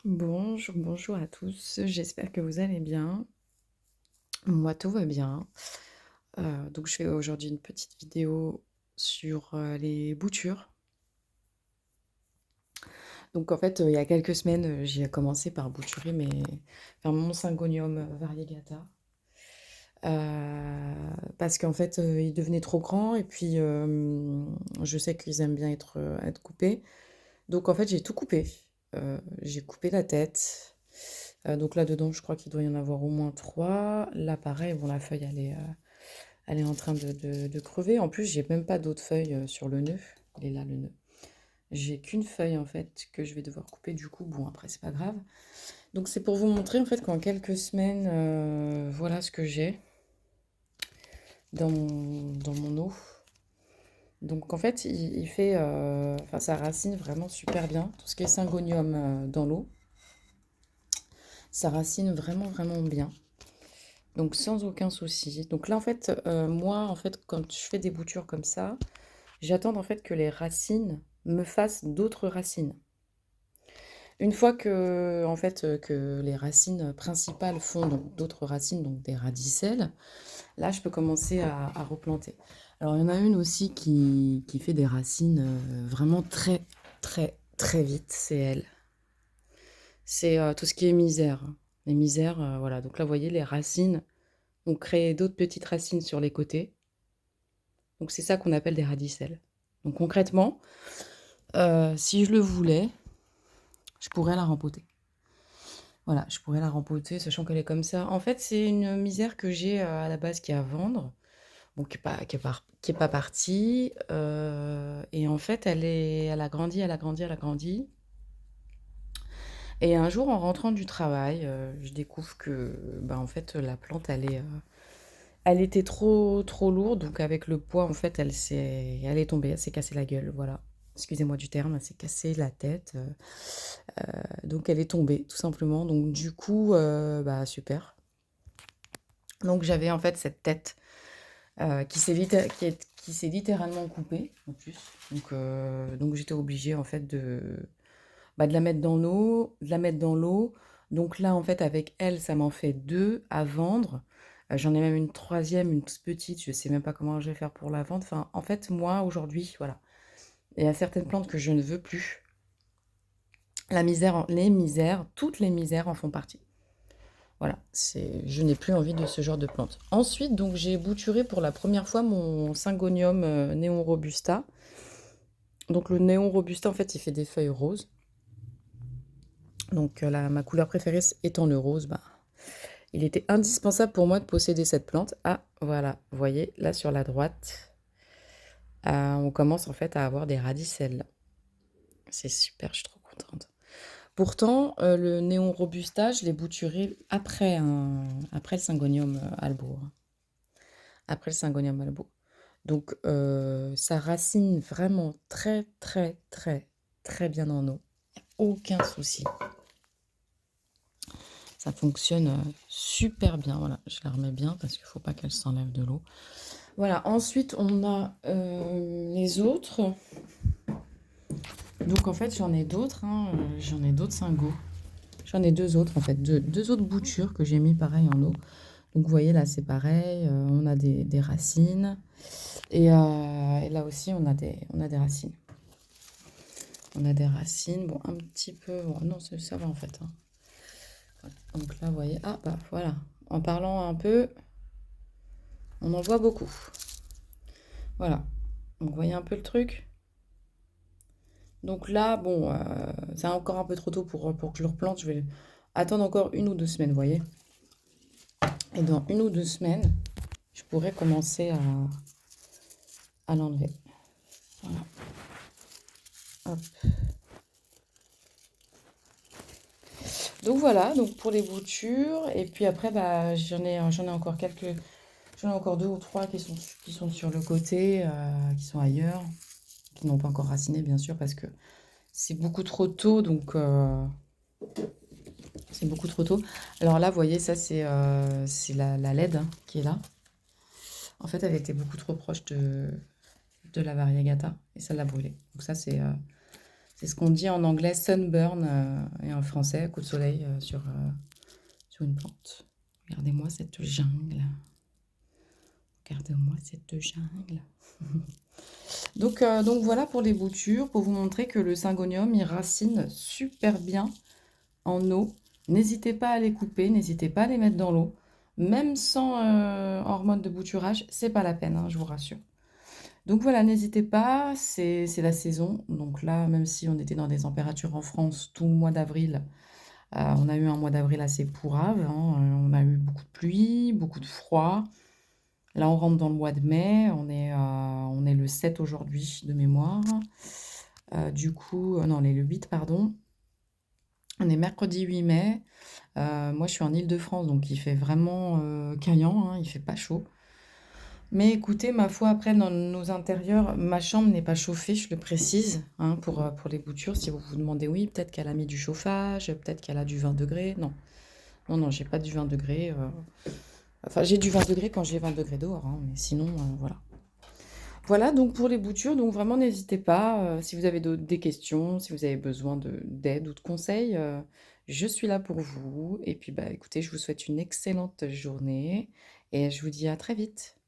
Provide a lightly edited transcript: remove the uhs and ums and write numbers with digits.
Bonjour, bonjour à tous, j'espère que vous allez bien. Moi, tout va bien. Donc je fais aujourd'hui une petite vidéo sur, les boutures. Donc en fait, il y a quelques semaines, j'ai commencé par bouturer mon Syngonium, variegata. Parce qu'en fait, il devenait trop grand et puis, je sais qu'ils aiment bien être coupés. Donc en fait, j'ai tout coupé. J'ai coupé la tête. Donc là-dedans, je crois qu'il doit y en avoir au moins 3. Là, pareil, bon, la feuille, elle est en train de crever. En plus, j'ai même pas d'autres feuilles sur le nœud. Il est là, le nœud. J'ai qu'une feuille, en fait, que je vais devoir couper. Du coup, bon, après, c'est pas grave. Donc, c'est pour vous montrer, en fait, qu'en quelques semaines, voilà ce que j'ai dans mon eau. Donc, en fait, il fait... Enfin, ça racine vraiment super bien. Tout ce qui est syngonium dans l'eau, ça racine vraiment, vraiment bien. Donc sans aucun souci. Donc là en fait, moi en fait quand je fais des boutures comme ça, j'attends en fait que les racines me fassent d'autres racines. Une fois que en fait, que les racines principales font donc d'autres racines, donc des radicelles, là je peux commencer à replanter. Alors il y en a une aussi qui fait des racines, vraiment très, très, très vite, c'est elle. C'est, tout ce qui est misère. Les misères, voilà, donc là vous voyez les racines ont créé d'autres petites racines sur les côtés. Donc c'est ça qu'on appelle des radicelles. Donc concrètement, si je le voulais, je pourrais la rempoter. Voilà, je pourrais la rempoter, sachant qu'elle est comme ça. En fait, c'est une misère que j'ai à la base qui est à vendre, bon, qui est pas partie. Et en fait, elle a grandi, elle a grandi, elle a grandi. Et un jour, en rentrant du travail, je découvre que, bah, en fait, la plante, elle était trop, trop lourde. Donc avec le poids, en fait, elle est tombée, elle s'est cassée la gueule. Voilà. Excusez-moi du terme, elle s'est cassée la tête. Donc elle est tombée, tout simplement. Donc du coup, bah super. Donc j'avais en fait cette tête qui s'est littéralement coupée en plus. Donc j'étais obligée en fait de la mettre dans l'eau, de la mettre dans l'eau. Donc là en fait avec elle, ça m'en fait deux à vendre. J'en ai même une troisième, une toute petite. Je sais même pas comment je vais faire pour la vendre. Enfin, en fait, moi aujourd'hui, voilà, il y a certaines plantes que je ne veux plus. Les misères, toutes les misères en font partie. Voilà, je n'ai plus envie de ce genre de plante. Ensuite, donc j'ai bouturé pour la première fois mon Syngonium Néon Robusta. Donc le Néon Robusta, en fait, il fait des feuilles roses. Donc ma couleur préférée étant le rose, bah, il était indispensable pour moi de posséder cette plante. Ah, voilà, vous voyez, là sur la droite, on commence en fait à avoir des radicelles. C'est super, je suis trop contente. Pourtant, le Néon Robusta, je l'ai bouturé après le Syngonium albo. Après le Syngonium albo. Donc, ça racine vraiment très, très, très, très bien en eau. Aucun souci. Ça fonctionne super bien. Voilà, je la remets bien parce qu'il ne faut pas qu'elle s'enlève de l'eau. Voilà, ensuite, on a les autres. Donc, en fait, j'en ai d'autres. Hein, j'en ai d'autres Syngos. J'en ai deux autres, en fait. Deux autres boutures que j'ai mis pareil en eau. Donc, vous voyez, là, c'est pareil. On a des racines. Et là aussi, on a des racines. On a des racines, bon, un petit peu... Bon, non, ça va en fait. Hein. Voilà. Donc là, vous voyez... Ah, bah voilà. En parlant un peu, on en voit beaucoup. Voilà. Donc, vous voyez un peu le truc. Donc là, bon, c'est encore un peu trop tôt pour que je le replante. Je vais attendre encore 1 ou 2 semaines, vous voyez. Et dans 1 ou 2 semaines, je pourrais commencer à l'enlever. Voilà. Hop. Donc voilà, donc pour les boutures. Et puis après, bah, j'en ai encore quelques... J'en ai encore 2 ou 3 qui sont sur le côté, qui sont ailleurs, qui n'ont pas encore raciné, bien sûr, parce que c'est beaucoup trop tôt, donc c'est beaucoup trop tôt. Alors là, vous voyez, ça, c'est la LED hein, qui est là. En fait, elle était beaucoup trop proche de la variegata, et ça l'a brûlée. Donc ça, C'est ce qu'on dit en anglais sunburn et en français coup de soleil sur une plante. Regardez-moi cette jungle. Regardez-moi cette jungle. Donc voilà pour les boutures, pour vous montrer que le syngonium, il racine super bien en eau. N'hésitez pas à les couper, n'hésitez pas à les mettre dans l'eau. Même sans hormones de bouturage, c'est pas la peine, hein, je vous rassure. Donc voilà, n'hésitez pas, c'est la saison. Donc là, même si on était dans des températures en France tout le mois d'avril, on a eu un mois d'avril assez pourrave, hein, on a eu beaucoup de pluie, beaucoup de froid. Là, on rentre dans le mois de mai, on est le 7 aujourd'hui de mémoire. Du coup, non, on est le 8, pardon. On est mercredi 8 mai. Moi, je suis en Île-de-France, donc il fait vraiment caillant, hein, il fait pas chaud. Mais écoutez, ma foi, après, dans nos intérieurs, ma chambre n'est pas chauffée, je le précise, hein, pour les boutures. Si vous vous demandez, oui, peut-être qu'elle a mis du chauffage, peut-être qu'elle a du 20 degrés. Non, non, non, j'ai pas du 20 degrés. Enfin, j'ai du 20 degrés quand j'ai 20 degrés dehors, hein, mais sinon, voilà. Voilà donc pour les boutures, donc vraiment n'hésitez pas, si vous avez des questions, si vous avez besoin d'aide ou de conseils, je suis là pour vous. Et puis bah écoutez, je vous souhaite une excellente journée et je vous dis à très vite.